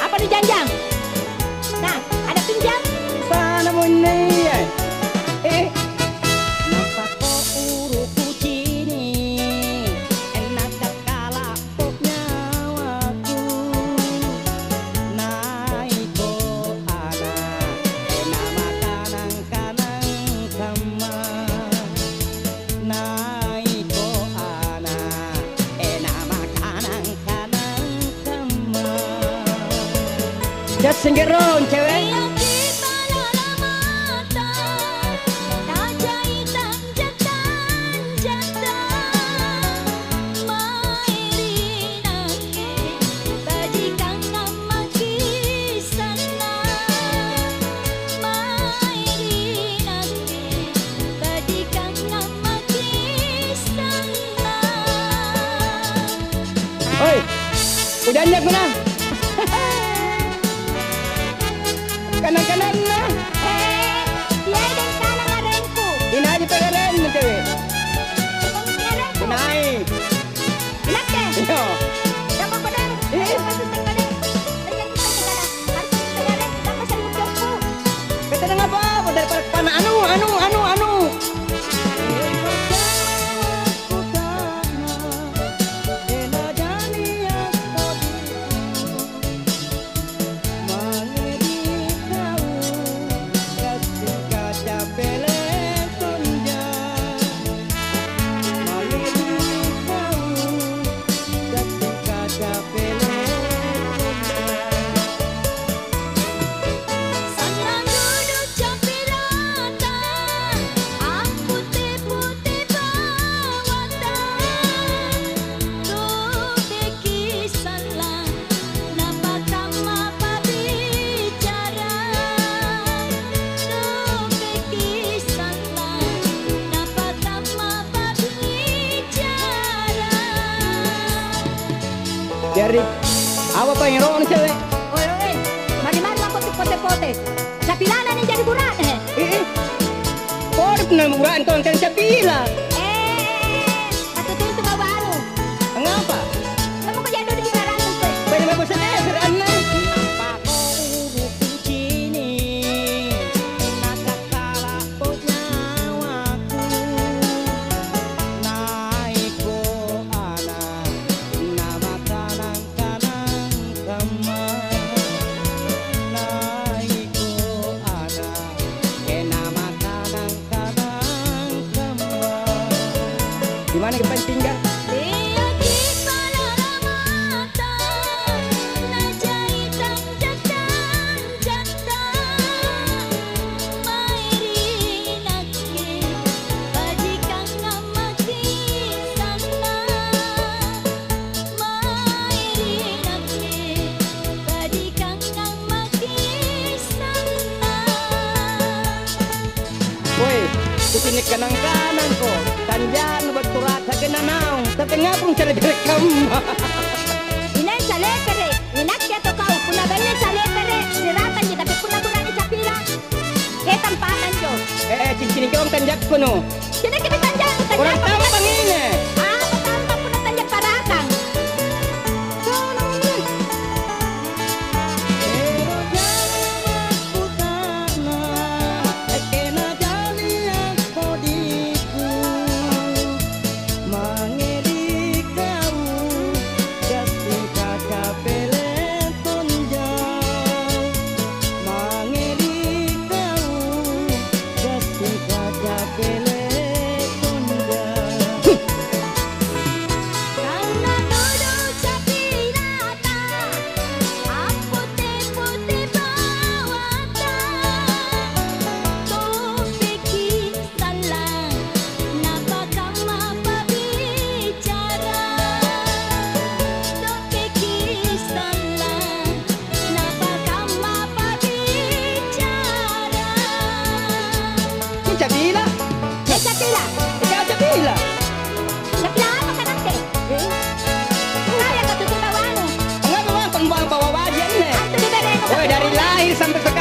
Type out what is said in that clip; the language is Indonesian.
Apa nih Janjang? Nah, ada pinjam? Sana mo niya. Nampak ko uruku cini, enak kalapok nyawaku. Naik ko anak, nama kanang-kanang kama. Naik ko anak, nama kanang-kanang kama. Just singgeron, cewek. Oi, udah nyak mana? Kanan-kanan na. Dia dan kanan arenku. Inaji pegaren mo, cewek. Inay. Enak deh. Iyo. Sama pada. Masuk tengah. Kata na nga ba? Daripada pana anu. Dari apa pengen cewek? Oi, mari-mari aku pote-pote. Sapilana nih jadi burat. Kok pernah muraan kau kan sapila? Satu tuh itu baru. Ngapa? Kamu kok jadi di barang tuh? Banyak bagus saja serana. Nampak uruku cini, enak kalapok nyawaku. Naik ko anak, nama kanang-kanang kama. Naik ko anak, nama kanang-kanang kama. Di mana kepentingan? Woi, kusinik kanang-kanang ko. Tanjan berturat sa kinanaw. Tapi nga pong direkam. Ini salepere, minakya to kau, puna banyak salepere, siratan niya, tapi puna ni sapira. Tampanan yo. Cincin ko ang tanjak ko no. Sino kita tanjak? Orang tampang ini. Tampak puna tanjak parakang. sampai